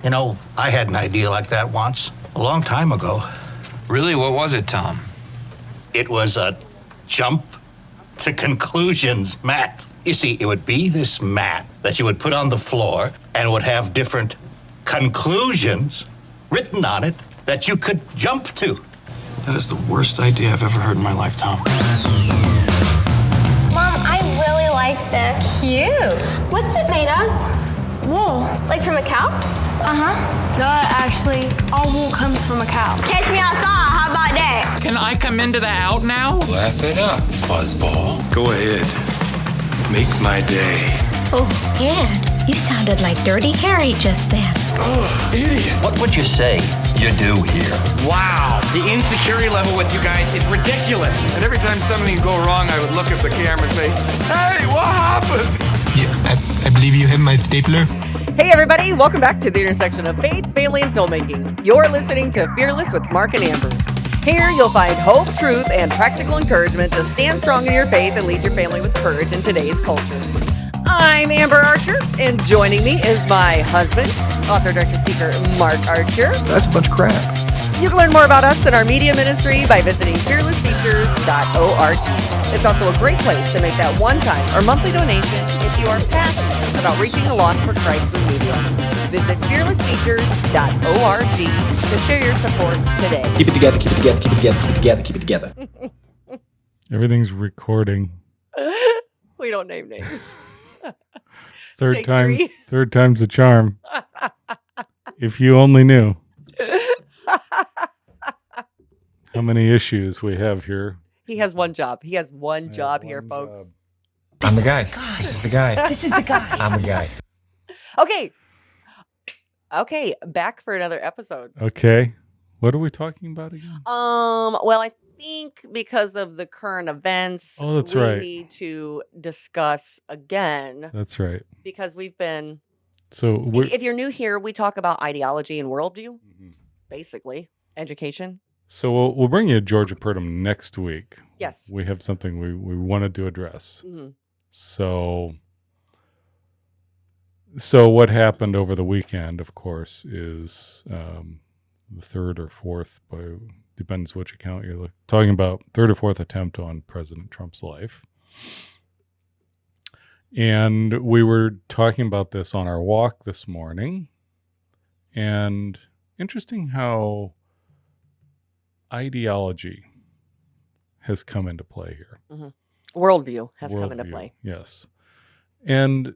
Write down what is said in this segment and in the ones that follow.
You know, I had an idea like that once, a long time ago. Really? What was it, Tom? It was a jump to conclusions mat. You see, it would be this mat that you would put on the floor and would have different conclusions written on it that you could jump to. That is the worst idea I've ever heard in my life, Tom. Mom, I really like this. Cute. What's it made of? Wool. Like from a cow? Uh-huh. Duh, Ashley. All wool comes from a cow. Catch me outside. How about that? Can I come into the out now? Laugh it up, fuzzball. Go ahead. Make my day. Oh, Dad, you sounded like Dirty Harry just then. Ugh, idiot. What would you say you do here? Wow, the insecurity level with you guys is ridiculous. And every time something would go wrong, I would look at the camera and say, hey, what happened? Yeah, I believe you have my stapler. Hey everybody, welcome back to the intersection of faith, family, and filmmaking. You're listening to Fearless with Mark and Amber. Here you'll find hope, truth, and practical encouragement to stand strong in your faith and lead your family with courage in today's culture. I'm Amber Archer, and joining me is my husband, author, director, speaker, Mark Archer. That's a bunch of crap. You can learn more about us and our media ministry by visiting fearlessfeatures.org. It's also a great place to make that one-time or monthly donation if you are passionate about reaching the lost for Christ through media. Visit fearlessfeatures.org to share your support today. Keep it together, keep it together, keep it together, keep it together, keep it together. Everything's recording. We don't name names. Third time's the charm. If you only knew how many issues we have here. He has one job. He has one job here, folks. I'm the guy. This is the guy. This is the guy. I'm the guy. Okay, back for another episode. Okay. What are we talking about again? Well, I think because of the current events, we need to discuss again. That's right. Because we've been if you're new here, we talk about ideology and worldview, basically, education. So we'll bring you Georgia Purdom next week. Yes. We have something we wanted to address. Mm-hmm. So what happened over the weekend, of course, is the third or fourth, depends which account you're talking about, third or fourth attempt on President Trump's life. And we were talking about this on our walk this morning. And interesting how ideology has come into play here. Mm-hmm. Worldview has come into play. Yes. And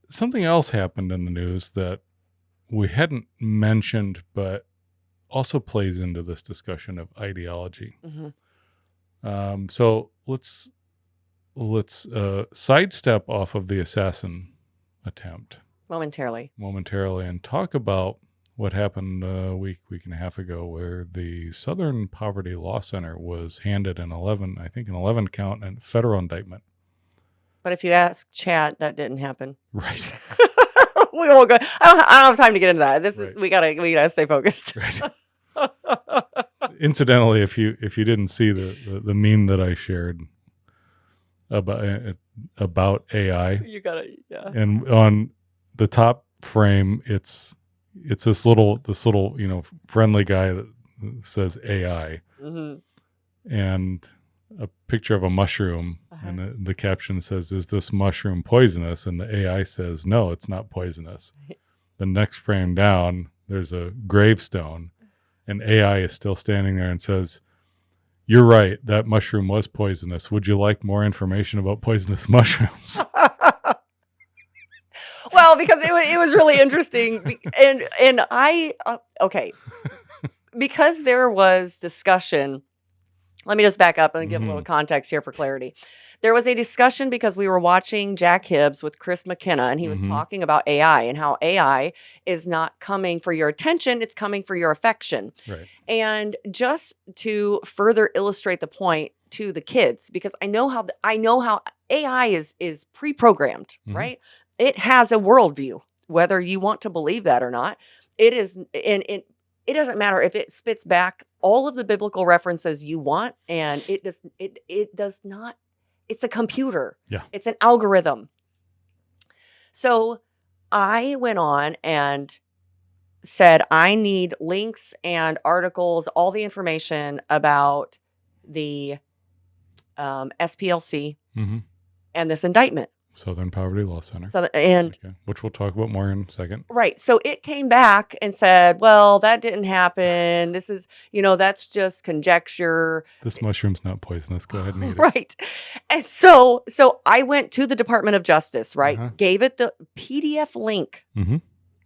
something else happened in the news that we hadn't mentioned, but also plays into this discussion of ideology. Mm-hmm. So let's sidestep off of the assassin attempt momentarily and talk about what happened a week and a half ago, where the Southern Poverty Law Center was handed an 11 count and federal indictment. But if you ask Chat, that didn't happen. Right. We won't go. I don't have time to get into that. Right. We gotta stay focused. Right. Incidentally, if you didn't see the meme that I shared about AI, you gotta, yeah. And on the top frame, it's this little friendly guy that says AI, and a picture of a mushroom, and the caption says, "Is this mushroom poisonous?" And the AI says, "No, it's not poisonous." The next frame down, there's a gravestone, and AI is still standing there and says, "You're right, that mushroom was poisonous. Would you like more information about poisonous mushrooms?" Well, because it was really interesting, and I because there was discussion. Let me just back up and give a little context here for clarity. There was a discussion because we were watching Jack Hibbs with Chris McKenna, and he was talking about AI and how AI is not coming for your attention, it's coming for your affection. Right. And just to further illustrate the point to the kids, because I know how AI is pre-programmed, right? It has a worldview, whether you want to believe that or not. It is, and it doesn't matter if it spits back all of the biblical references you want, and it does not. It's a computer. Yeah. It's an algorithm. So I went on and said, I need links and articles, all the information about the SPLC Mm-hmm. and this indictment. Southern Poverty Law Center. So, and Okay. Which we'll talk about more in a second. right. So it came back and said, well, that didn't happen. This is, that's just conjecture. This mushroom's not poisonous. Go ahead and eat it. Right. And so I went to the Department of Justice, right? Uh-huh. Gave it the PDF link. Mm-hmm.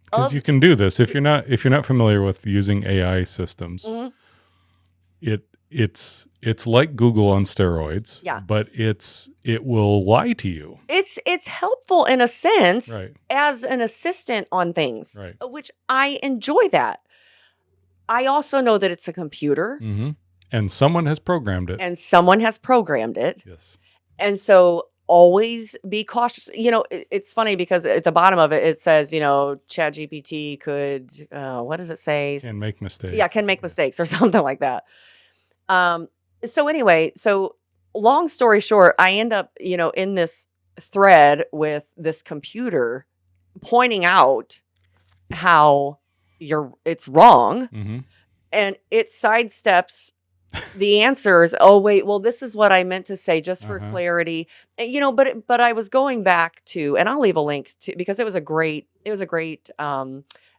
Because you can do this. If you're not familiar with using AI systems, it's like Google on steroids. Yeah. But it will lie to you. It's helpful in a sense Right. as an assistant on things, Right. which I enjoy that. I also know that it's a computer. Mm-hmm. And someone has programmed it. And someone has programmed it. Yes. And so always be cautious. It's funny because at the bottom of it, it says, ChatGPT could, what does it say? Can make mistakes. Yeah, can make mistakes or something like that. So anyway, long story short, I end up, in this thread with this computer pointing out how it's wrong. Mm-hmm. And it sidesteps the answers. Oh, wait, well, this is what I meant to say just for clarity. And, but I was going back to, and I'll leave a link to, because it was a great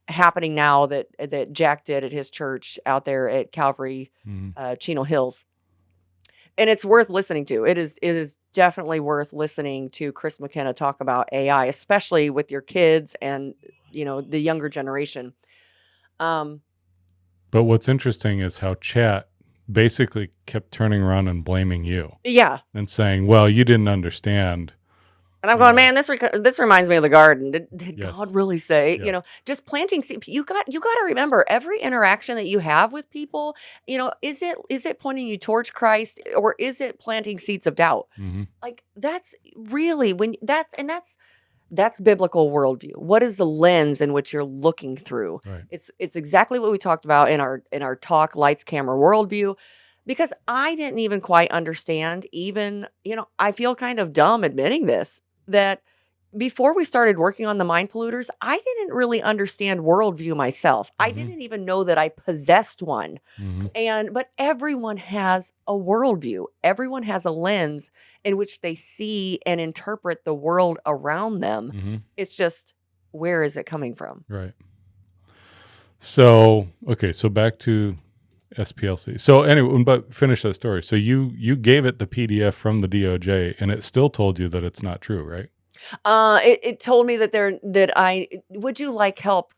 happening now that Jack did at his church out there at Calvary, Chino Hills. And it's worth listening to. It is definitely worth listening to Chris McKenna talk about AI, especially with your kids and, the younger generation. But what's interesting is how chat basically kept turning around and blaming you. Yeah. And saying, well, you didn't understand. And I'm going, man, this reminds me of the garden. Did Yes. God really say, Yeah. just planting seeds? You got to remember every interaction that you have with people, is it pointing you towards Christ, or is it planting seeds of doubt? Mm-hmm. Like that's really that's biblical worldview. What is the lens in which you're looking through? Right. It's exactly what we talked about in our talk, Lights, Camera, Worldview. Because I didn't even quite understand, I feel kind of dumb admitting this, that before we started working on the mind polluters, I didn't really understand worldview myself. I didn't even know that I possessed one. But everyone has a worldview. Everyone has a lens in which they see and interpret the world around them. It's just, where is it coming from? Right. So back to SPLC. So anyway, but finish that story. So you gave it the PDF from the DOJ, and it still told you that it's not true, right? It told me would you like help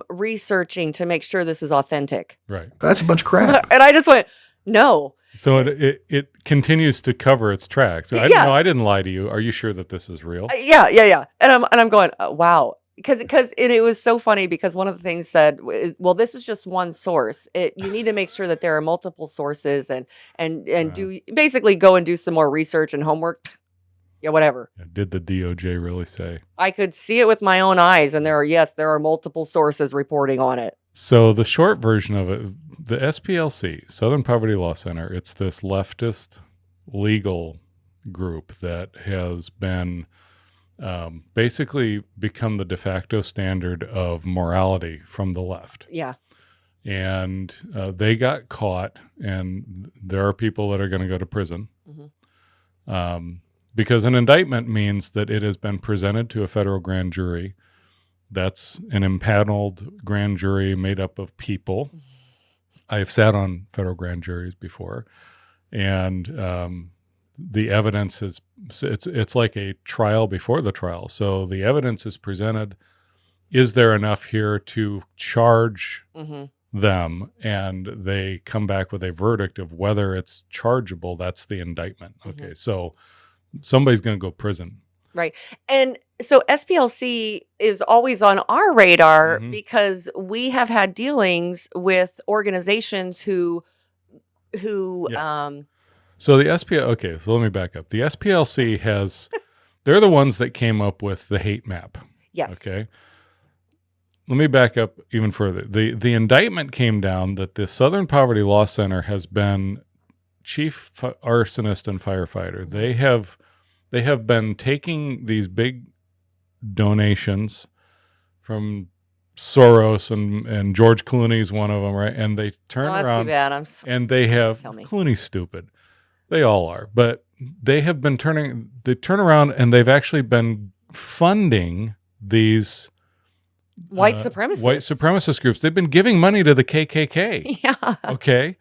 researching to make sure this is authentic? Right. That's a bunch of crap. And I just went, no. So it continues to cover its tracks. I didn't lie to you. Are you sure that this is real? Yeah. And I'm going, wow. Because it was so funny because one of the things said, well, this is just one source. You need to make sure that there are multiple sources and do basically go and do some more research and homework. Yeah, whatever. Did the DOJ really say? I could see it with my own eyes, and there are multiple sources reporting on it. So the short version of it, the SPLC, Southern Poverty Law Center, it's this leftist legal group that has been basically become the de facto standard of morality from the left. Yeah. And they got caught, and there are people that are going to go to prison. Because an indictment means that it has been presented to a federal grand jury. That's an impaneled grand jury made up of people. I've sat on federal grand juries before, and the evidence it's like a trial before the trial. So the evidence is presented. Is there enough here to charge them? And they come back with a verdict of whether it's chargeable. That's the indictment. Okay, so somebody's going to go prison. Right. And so SPLC is always on our radar because we have had dealings with organizations who So the okay, so let me back up. The SPLC they're the ones that came up with the hate map. Yes. Okay. Let me back up even further. The indictment came down that the Southern Poverty Law Center has been chief arsonist and firefighter. They have been taking these big donations from Soros and George Clooney's one of them, right? And they turn That's around too bad. and they have Tell me. Clooney's stupid. They all are, but they turn around and they've actually been funding these White supremacist groups. They've been giving money to the KKK. Yeah. Okay.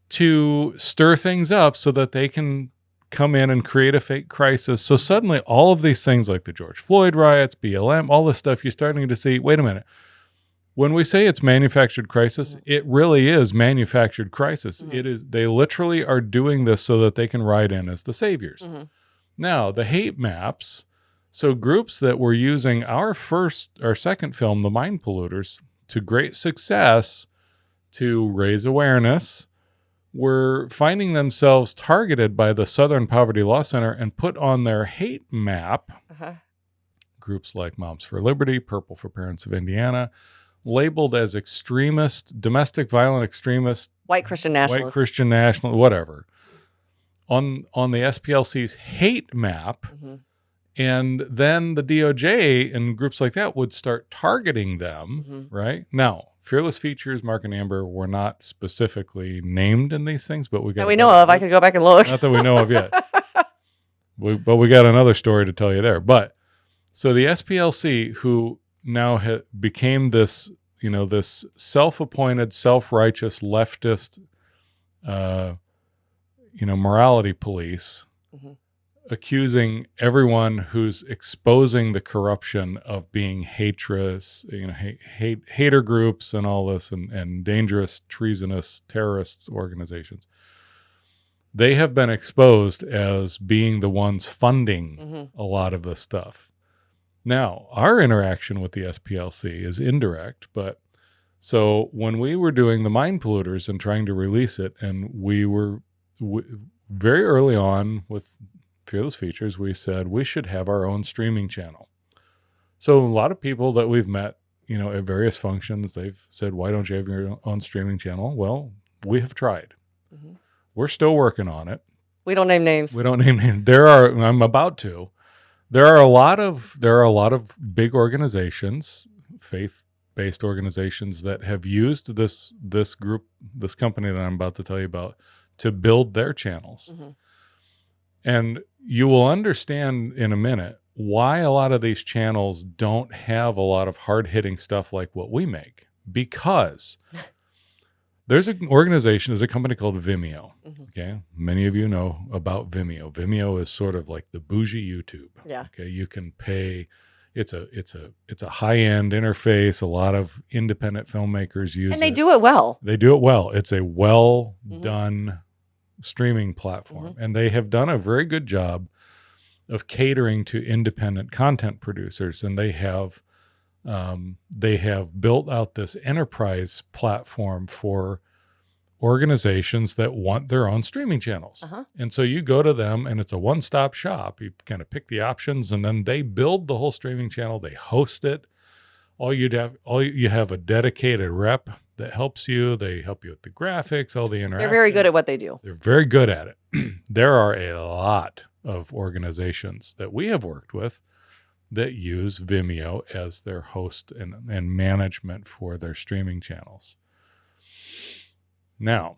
To stir things up so that they can come in and create a fake crisis. So suddenly all of these things like the George Floyd riots, BLM, all this stuff, you're starting to see, wait a minute. When we say it's manufactured crisis, it really is manufactured crisis. It is, they literally are doing this so that they can ride in as the saviors. Now, the hate maps, so groups that were using our second film, The Mind Polluters, to great success to raise awareness, were finding themselves targeted by the Southern Poverty Law Center and put on their hate map. Groups like Moms for Liberty, Purple for Parents of Indiana, labeled as extremist, domestic violent extremist, white Christian national, whatever, on the SPLC's hate map. And then the DOJ and groups like that would start targeting them, right? Now, Fearless Features, Mark and Amber were not specifically named in these things, but that we know of. I could go back and look. Not that we know of yet. But we got another story to tell you there. But so the SPLC, who now became this, this self-appointed, self-righteous, leftist, morality police, accusing everyone who's exposing the corruption of being hater groups and all this and dangerous, treasonous terrorist organizations. They have been exposed as being the ones funding a lot of this stuff. Now, our interaction with the SPLC is indirect, but so when we were doing The Mind Polluters and trying to release it, and we were very early on with Fearless Features, we said we should have our own streaming channel. So a lot of people that we've met, at various functions, they've said, why don't you have your own streaming channel? Well, we have tried. We're still working on it. We don't name names. I'm about to. There are a lot of big organizations, faith-based organizations that have used this company that I'm about to tell you about to build their channels. And you will understand in a minute why a lot of these channels don't have a lot of hard-hitting stuff like what we make. Because there's an organization, there's a company called Vimeo. Okay, many of you know about Vimeo. Vimeo is sort of like the bougie YouTube. Yeah. Okay, you can pay. It's a high-end interface. A lot of independent filmmakers use it. And they do it well. They do it well. It's a well-done streaming platform, and they have done a very good job of catering to independent content producers, and they have built out this enterprise platform for organizations that want their own streaming channels. And so you go to them and it's a one-stop shop. You kind of pick the options and then they build the whole streaming channel. They host it. You have a dedicated rep that helps you. They help you with the graphics, all the interaction. They're very good at what they do. They're very good at it. There are a lot of organizations that we have worked with that use Vimeo as their host and management for their streaming channels. Now,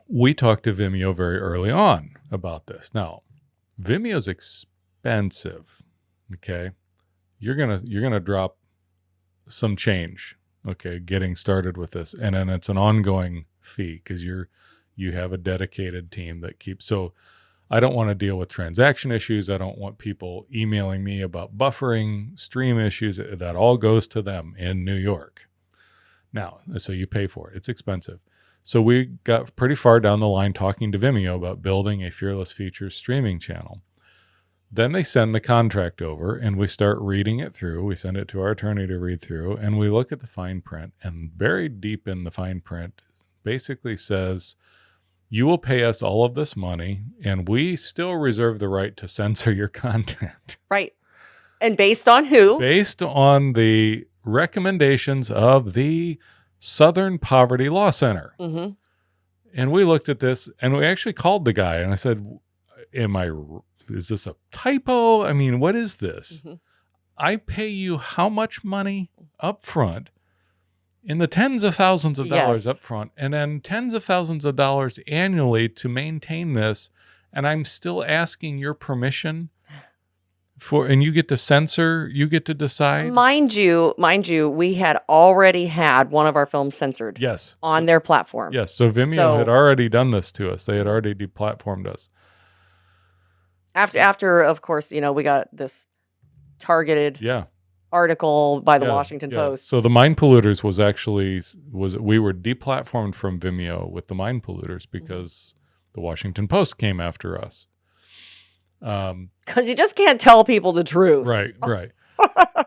we talked to Vimeo very early on about this. Now, Vimeo's expensive. Okay, you're gonna drop some change. Okay, getting started with this, and then it's an ongoing fee because you have a dedicated team that keeps. So, I don't want to deal with transaction issues. I don't want people emailing me about buffering, stream issues. That all goes to them in New York. Now, so you pay for it. It's expensive. So we got pretty far down the line talking to Vimeo about building a Fearless Features streaming channel. Then they send the contract over and we start reading it through. We send it to our attorney to read through and we look at the fine print, and buried deep in the fine print basically says, you will pay us all of this money and we still reserve the right to censor your content. Right. And based on who? Based on the recommendations of the Southern Poverty Law Center. And we looked at this and we actually called the guy and I said, is this a typo? I mean, what is this? I pay you how much money up front, in the tens of thousands of dollars up front, and then tens of thousands of dollars annually to maintain this, and I'm still asking your permission and you get to censor, you get to decide. Mind you, we had already had one of our films censored. Yes. On their platform. Yes. So Vimeo had already done this to us. They had already deplatformed us. After, of course, we got this targeted article by the Washington Post. So the Mind Polluters we were deplatformed from Vimeo with the Mind Polluters because the Washington Post came after us. Because you just can't tell people the truth. Right.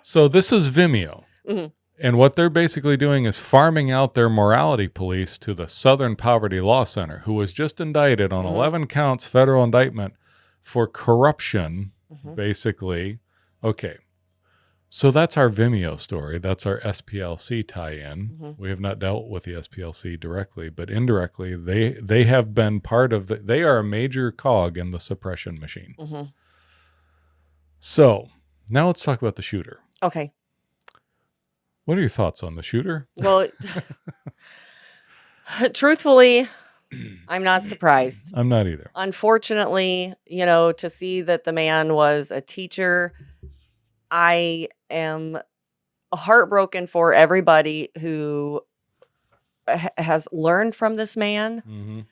So this is Vimeo. Mm-hmm. And what they're basically doing is farming out their morality police to the Southern Poverty Law Center, who was just indicted on 11 counts federal indictment for corruption, basically. Okay. So that's our Vimeo story. That's our SPLC tie-in. We have not dealt with the SPLC directly, but indirectly, they have been part of they are a major cog in the suppression machine. So now let's talk about the shooter. Okay. What are your thoughts on the shooter? Well, truthfully, I'm not surprised. I'm not either. Unfortunately, to see that the man was a teacher, I am heartbroken for everybody who has learned from this man.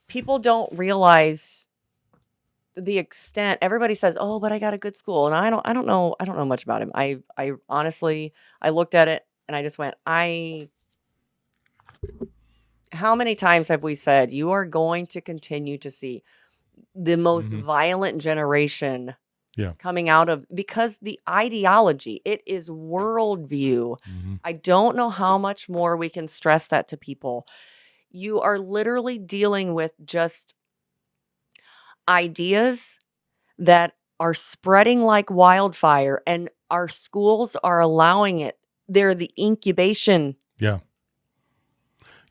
People don't realize the extent. Everybody says, "Oh, but I got a good school," and I don't know much about him. I honestly, I looked at it and I just went, how many times have we said you are going to continue to see the most violent generation coming out of, because the ideology, it is worldview. I don't know how much more we can stress that to people. You are literally dealing with just ideas that are spreading like wildfire, and our schools are allowing it. They're the incubation. Yeah.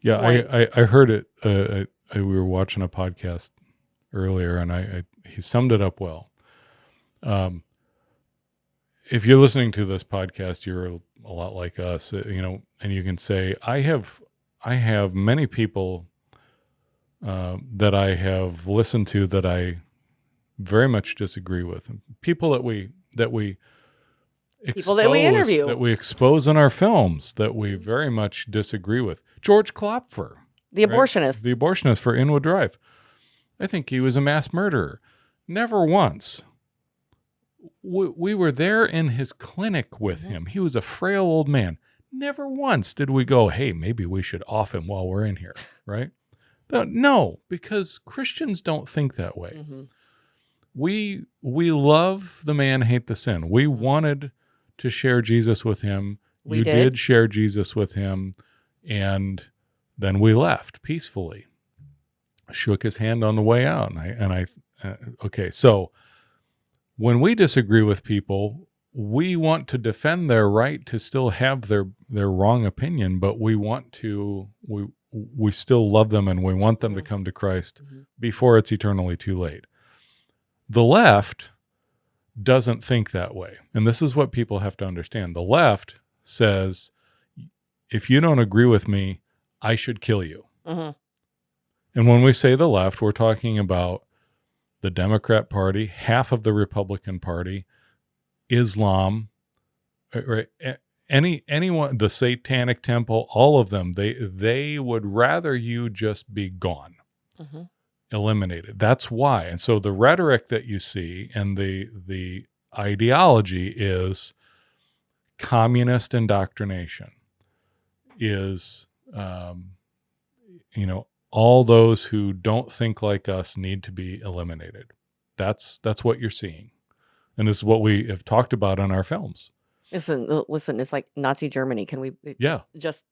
I heard it. We were watching a podcast earlier, and he summed it up well. If you're listening to this podcast, you're a lot like us, and you can say, I have many people that I have listened to that I very much disagree with. People that we interview, that we expose in our films, that we very much disagree with. George Klopfer, the abortionist, the abortionist for Inwood Drive. I think he was a mass murderer. Never once. We were there in his clinic with him. He was a frail old man. Never once did we go, hey, maybe we should off him while we're in here, right? No, because Christians don't think that way. We love the man, hate the sin. We wanted to share Jesus with him. You did share Jesus with him, and then we left peacefully. Shook his hand on the way out, okay, so when we disagree with people, we want to defend their right to still have their wrong opinion, but we still love them, and we want them to come to Christ before it's eternally too late. The left doesn't think that way. And this is what people have to understand. The left says, if you don't agree with me, I should kill you. And when we say the left, we're talking about the Democrat Party, half of the Republican Party, Islam, right? Anyone, the Satanic Temple, all of them, they would rather you just be gone, eliminated. That's why. And so the rhetoric that you see and the ideology is communist indoctrination, is all those who don't think like us need to be eliminated. That's what you're seeing. And this is what we have talked about on our films. Listen, it's like Nazi Germany. Can we just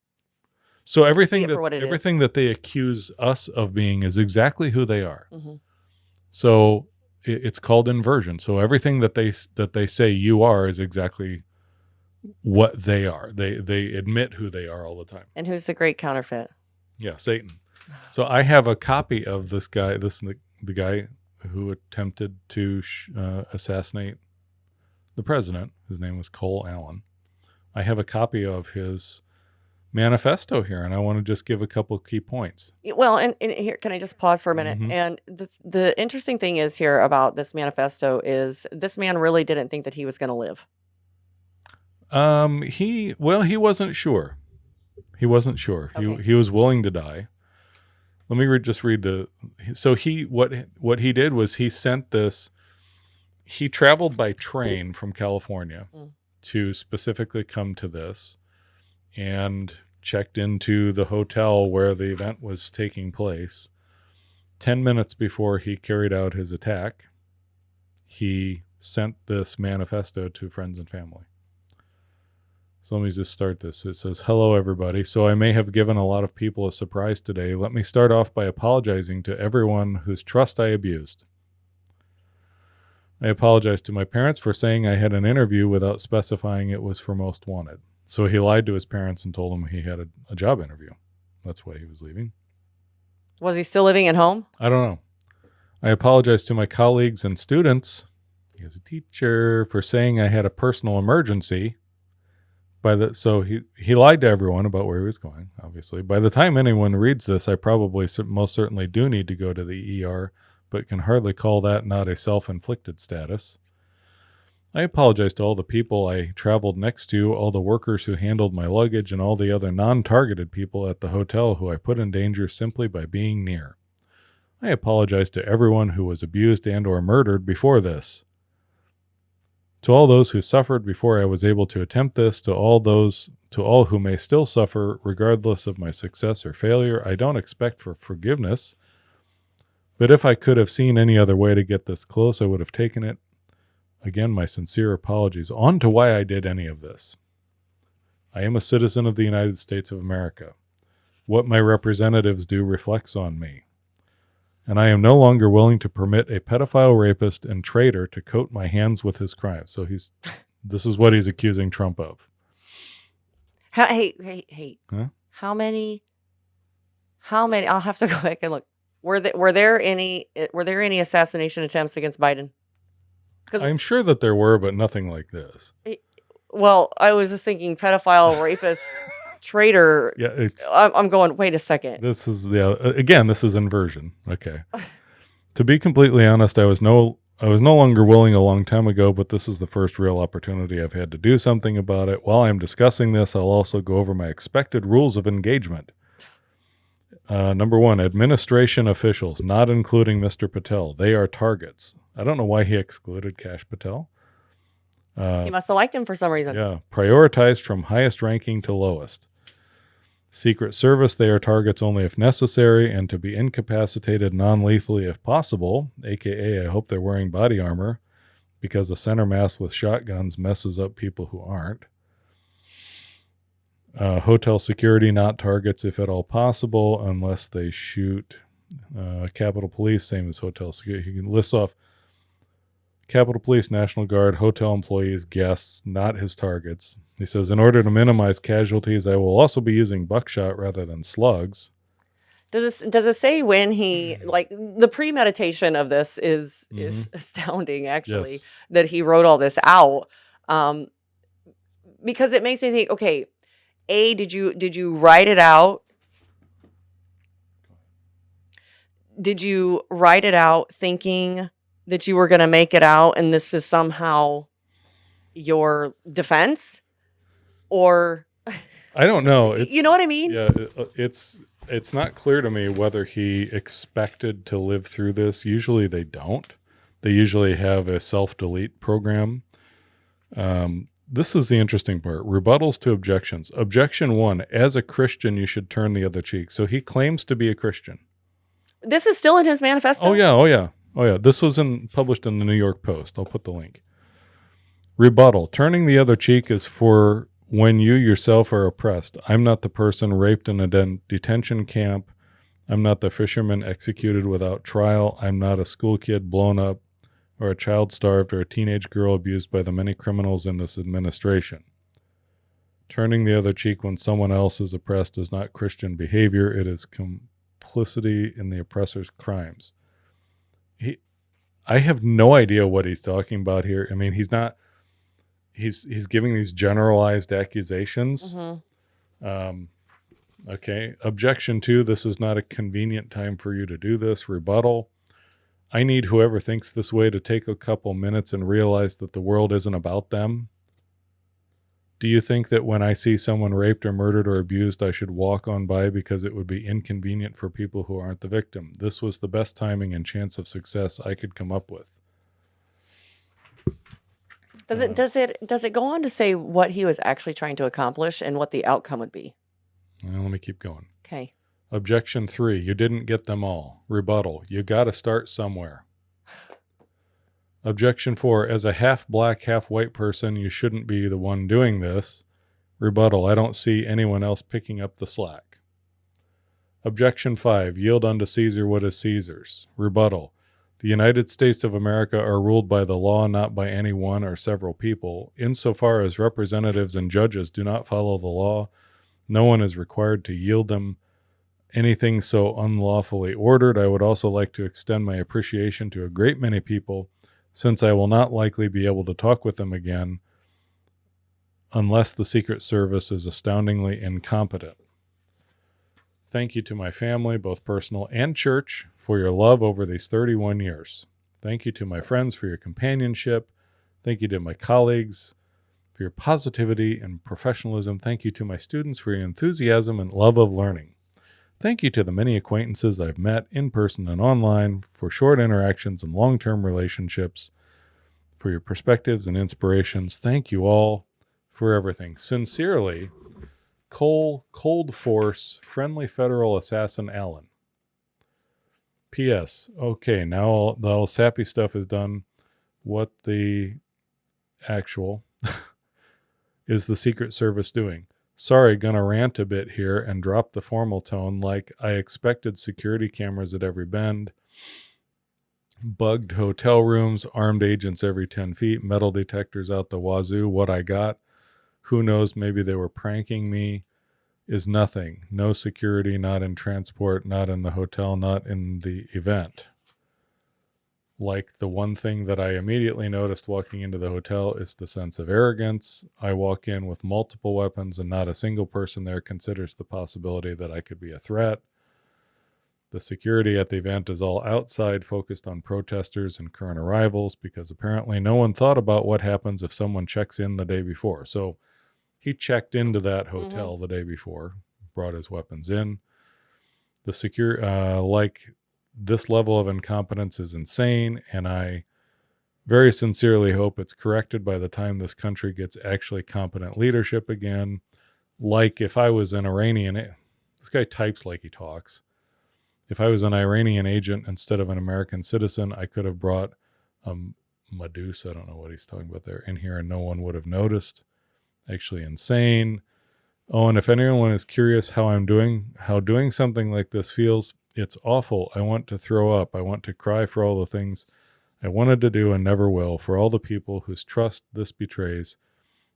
so everything that they accuse us of being is exactly who they are. So it's called inversion. So everything that they say you are is exactly what they are. They admit who they are all the time. And who's the great counterfeit? Yeah, Satan. So I have a copy of this guy. The guy who attempted to assassinate the president, his name was Cole Allen. I have a copy of his manifesto here, and I want to just give a couple of key points. Well, and here, can I just pause for a minute? Mhm. And the interesting thing is here about this manifesto is this man really didn't think that he was going to live. He wasn't sure. He wasn't sure. Okay. He was willing to die. Let me just read so what he did was he sent this. He traveled by train from California to specifically come to this, and checked into the hotel where the event was taking place. 10 minutes before he carried out his attack, he sent this manifesto to friends and family. So let me just start this. It says, "Hello, everybody. So I may have given a lot of people a surprise today. Let me start off by apologizing to everyone whose trust I abused. I apologize to my parents for saying I had an interview without specifying it was for Most Wanted." So he lied to his parents and told them he had a job interview. That's why he was leaving. Was he still living at home? I don't know. "I apologize to my colleagues and students," he is a teacher, "for saying I had a personal emergency." So he lied to everyone about where he was going, obviously. "By the time anyone reads this, I probably most certainly do need to go to the ER, but can hardly call that not a self-inflicted status. I apologize to all the people I traveled next to, all the workers who handled my luggage, and all the other non-targeted people at the hotel who I put in danger simply by being near. I apologize to everyone who was abused and or murdered before this. To all those who suffered before I was able to attempt this, to all who may still suffer, regardless of my success or failure, I don't expect for forgiveness. But if I could have seen any other way to get this close, I would have taken it. Again, my sincere apologies. On to why I did any of this. I am a citizen of the United States of America. What my representatives do reflects on me. And I am no longer willing to permit a pedophile, rapist, and traitor to coat my hands with his crimes." So this is what he's accusing Trump of. Hey. Huh? How many? I'll have to go back and look. Were there any assassination attempts against Biden? I'm sure that there were, but nothing like this. Well, I was just thinking pedophile, rapist, traitor. Yeah, I'm going, wait a second. This is this is inversion. Okay. To be completely honest, I was no longer willing a long time ago, but this is the first real opportunity I've had to do something about it. While I'm discussing this, I'll also go over my expected rules of engagement. Number 1, administration officials, not including Mr. Patel. They are targets. I don't know why he excluded Kash Patel. He must have liked him for some reason. Yeah. Prioritized from highest ranking to lowest. Secret Service, they are targets only if necessary and to be incapacitated non-lethally if possible, aka I hope they're wearing body armor because a center mass with shotguns messes up people who aren't. Hotel security, not targets if at all possible unless they shoot. Capitol Police, same as hotel security. He can list off Capitol Police, National Guard, hotel employees, guests, not his targets. He says, in order to minimize casualties, I will also be using buckshot rather than slugs. Does it say when he, like, the premeditation of this is astounding, actually, Yes. that he wrote all this out. Because it makes me think, okay, did you write it out? Did you write it out thinking that you were going to make it out and this is somehow your defense? Or I don't know. you know what I mean? Yeah, it's not clear to me whether he expected to live through this. Usually they don't. They usually have a self-delete program. This is the interesting part. Rebuttals to objections. Objection 1, as a Christian, you should turn the other cheek. So he claims to be a Christian. This is still in his manifesto? Oh, yeah. This was published in the New York Post. I'll put the link. Rebuttal. Turning the other cheek is for when you yourself are oppressed. I'm not the person raped in a detention camp. I'm not the fisherman executed without trial. I'm not a school kid blown up or a child starved or a teenage girl abused by the many criminals in this administration. Turning the other cheek when someone else is oppressed is not Christian behavior. It is complicity in the oppressor's crimes. I have no idea what he's talking about here. I mean, he's not he's giving these generalized accusations. Okay. Objection 2, this is not a convenient time for you to do this. Rebuttal. I need whoever thinks this way to take a couple minutes and realize that the world isn't about them. Do you think that when I see someone raped or murdered or abused, I should walk on by because it would be inconvenient for people who aren't the victim? This was the best timing and chance of success I could come up with. Does it go on to say what he was actually trying to accomplish and what the outcome would be? Well, let me keep going. Okay. Objection 3, you didn't get them all. Rebuttal, you got to start somewhere. Objection 4, as a half black, half white person, you shouldn't be the one doing this. Rebuttal, I don't see anyone else picking up the slack. Objection 5, yield unto Caesar what is Caesar's. Rebuttal, the United States of America are ruled by the law, not by any one or several people. Insofar as representatives and judges do not follow the law, no one is required to yield them anything so unlawfully ordered. I would also like to extend my appreciation to a great many people, since I will not likely be able to talk with them again unless the Secret Service is astoundingly incompetent. Thank you to my family, both personal and church, for your love over these 31 years. Thank you to my friends for your companionship. Thank you to my colleagues for your positivity and professionalism. Thank you to my students for your enthusiasm and love of learning. Thank you to the many acquaintances I've met in person and online for short interactions and long-term relationships, for your perspectives and inspirations. Thank you all for everything. Sincerely, Cold Force, Friendly Federal Assassin Allen. P.S. Okay, now all the sappy stuff is done. What the actual is the Secret Service doing? Sorry, gonna rant a bit here and drop the formal tone like I expected security cameras at every bend, bugged hotel rooms, armed agents every 10 feet, metal detectors out the wazoo. What I got, who knows, maybe they were pranking me, is nothing. No security, not in transport, not in the hotel, not in the event. Like the one thing that I immediately noticed walking into the hotel is the sense of arrogance. I walk in with multiple weapons and not a single person there considers the possibility that I could be a threat. The security at the event is all outside, focused on protesters and current arrivals, because apparently no one thought about what happens if someone checks in the day before. So he checked into that hotel the day before, brought his weapons in. The this level of incompetence is insane, and I very sincerely hope it's corrected by the time this country gets actually competent leadership again. Like if I was an Iranian, this guy types like he talks. If I was an Iranian agent instead of an American citizen, I could have brought Medusa, I don't know what he's talking about there, in here and no one would have noticed. Actually insane. Oh, and if anyone is curious how doing something like this feels, it's awful. I want to throw up. I want to cry for all the things I wanted to do and never will, for all the people whose trust this betrays.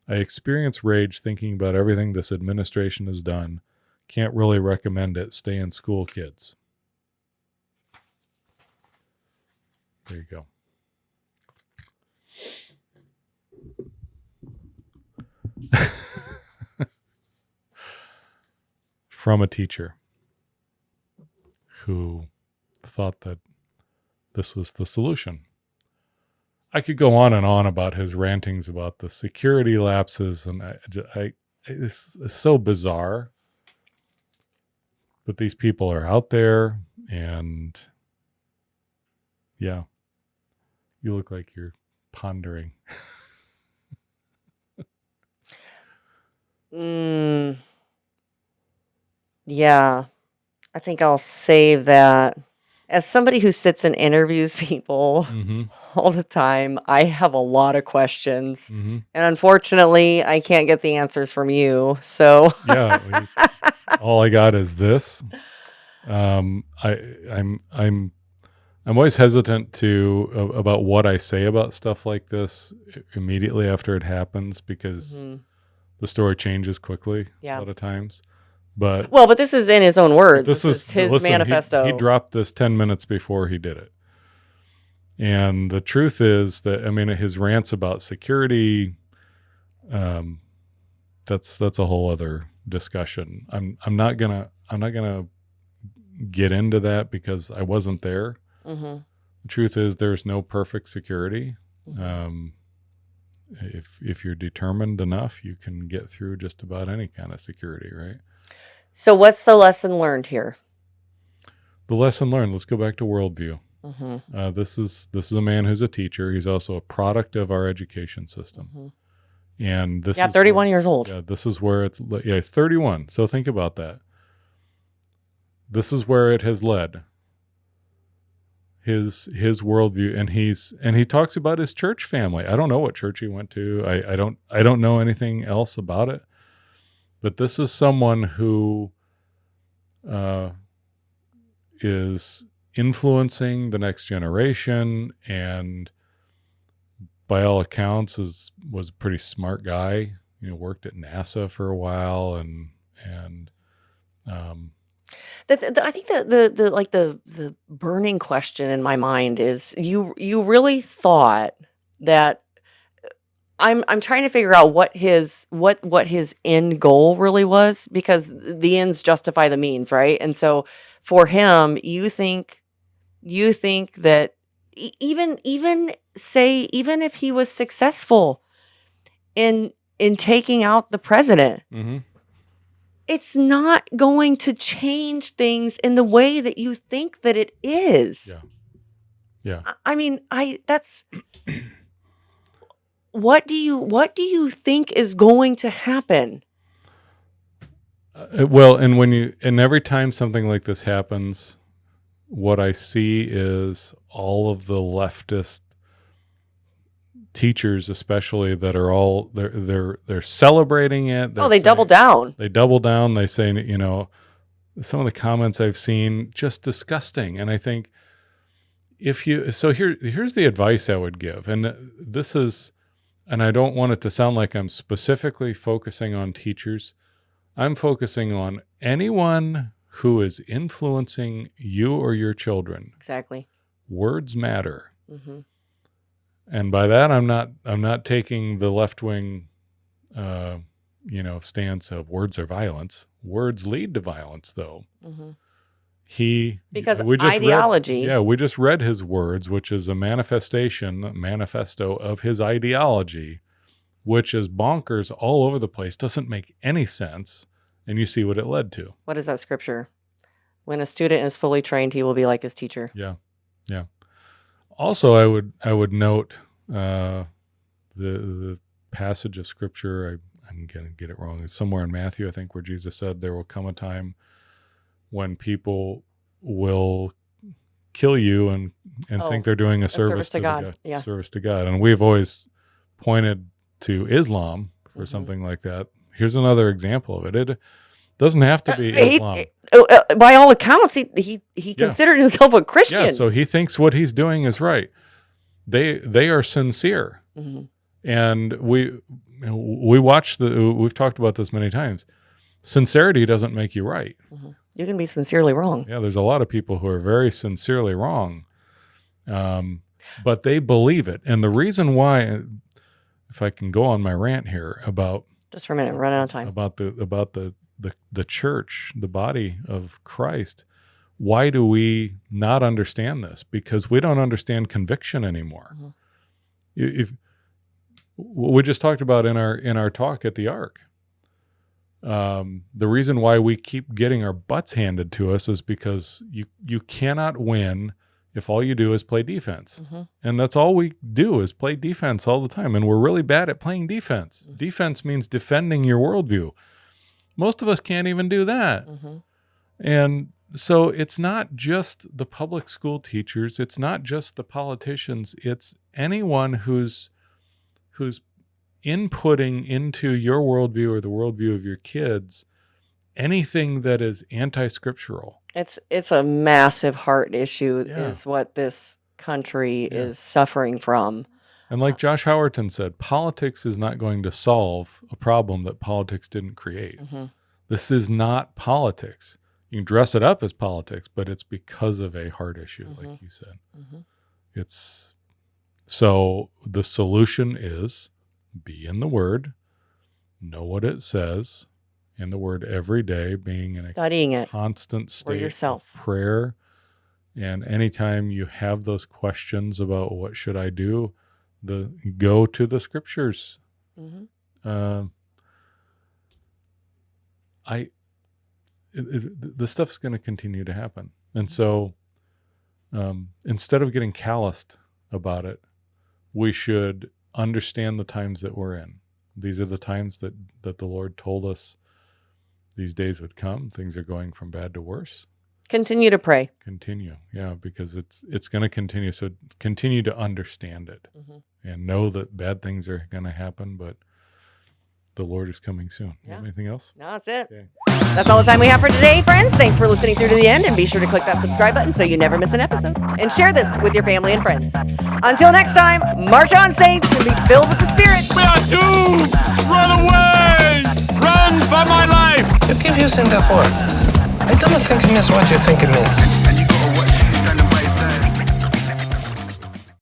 I experience rage thinking about everything this administration has done. Can't really recommend it. Stay in school, kids. There you go. From a teacher who thought that this was the solution. I could go on and on about his rantings about the security lapses, and it's so bizarre. But these people are out there, and yeah, you look like you're pondering. Yeah, I think I'll save that. As somebody who sits and interviews people all the time, I have a lot of questions. And unfortunately, I can't get the answers from you. So yeah, all I got is this. I'm always hesitant about what I say about stuff like this immediately after it happens, because the story changes quickly a lot of times. But this is in his own words. This is his manifesto. He dropped this 10 minutes before he did it. And the truth is that, I mean, his rants about security that's a whole other discussion. I'm not gonna get into that because I wasn't there. Mm-hmm. The truth is, there's no perfect security. Mm-hmm. If you're determined enough, you can get through just about any kind of security, right? So what's the lesson learned here? The lesson learned. Let's go back to Worldview. Mm-hmm. This is a man who's a teacher. He's also a product of our education system. Mm-hmm. And this is 31 years old. Yeah, this is where he's 31. So think about that. This is where it has led. His worldview, and he talks about his church family. I don't know what church he went to. I don't know anything else about it. But this is someone who is influencing the next generation, and by all accounts was a pretty smart guy. Worked at NASA for a while, and I think the burning question in my mind is you really thought that I'm trying to figure out what his end goal really was, because the ends justify the means, right? And so for him, you think that even if he was successful in taking out the president, mm-hmm. it's not going to change things in the way that you think that it is. Yeah. I mean, that's what do you think is going to happen? Well, and every time something like this happens, what I see is all of the leftist teachers, especially, that are all they're celebrating it. They double down. They double down. They say, some of the comments I've seen, just disgusting. And I think here's the advice I would give. And this is, and I don't want it to sound like I'm specifically focusing on teachers. I'm focusing on anyone who is influencing you or your children. Exactly. Words matter. Mm-hmm. And by that, I'm not taking the left-wing, stance of words are violence. Words lead to violence, though. Mm-hmm. Because ideology. We just read his words, which is a manifesto of his ideology, which is bonkers all over the place, doesn't make any sense, and you see what it led to. What is that scripture? When a student is fully trained, he will be like his teacher. Yeah. Also, I would note the passage of scripture. I'm going to get it wrong. It's somewhere in Matthew, I think, where Jesus said there will come a time when people will kill you and think they're doing a service to God. Yeah. Service to God. And we've always pointed to Islam for something like that. Here's another example of it. It doesn't have to be Islam. By all accounts, he considered himself a Christian. Yeah, so he thinks what he's doing is right. They are sincere. Mm-hmm. And we watch we've talked about this many times. Sincerity doesn't make you right. Mm-hmm. You can be sincerely wrong. Yeah, there's a lot of people who are very sincerely wrong. But they believe it. And the reason why, if I can go on my rant here about, just for a minute, run out of time, about the church, the body of Christ, why do we not understand this? Because we don't understand conviction anymore. Mm-hmm. If we just talked about in our talk at the Ark, the reason why we keep getting our butts handed to us is because you cannot win if all you do is play defense. Mm-hmm. And that's all we do is play defense all the time. And we're really bad at playing defense. Mm-hmm. Defense means defending your worldview. Most of us can't even do that. Mm-hmm. And so it's not just the public school teachers. It's not just the politicians. It's anyone who's inputting into your worldview or the worldview of your kids anything that is anti-scriptural. It's a massive heart issue, is what this country is suffering from. And like Josh Howerton said, politics is not going to solve a problem that politics didn't create. Mm-hmm. This is not politics. You can dress it up as politics, but it's because of a heart issue, like you said. Mm-hmm. So the solution is be in the Word, know what it says in the Word every day, being in Studying a it constant for state yourself. of prayer. And anytime you have those questions about what should I do, go to the scriptures. Mm-hmm. This stuff's going to continue to happen. And so instead of getting calloused about it, we should understand the times that we're in. These are the times that the Lord told us these days would come. Things are going from bad to worse. Continue to pray. Continue. Yeah, because it's going to continue. So continue to understand it and know that bad things are going to happen, but the Lord is coming soon. You have anything else? No, that's it. Okay. That's all the time we have for today, friends. Thanks for listening through to the end, and be sure to click that subscribe button so you never miss an episode. And share this with your family and friends. Until next time, march on, saints, and be filled with the Spirit. We are doomed! Run away! Run for my life! You keep using that word. I don't think it means what you think it means.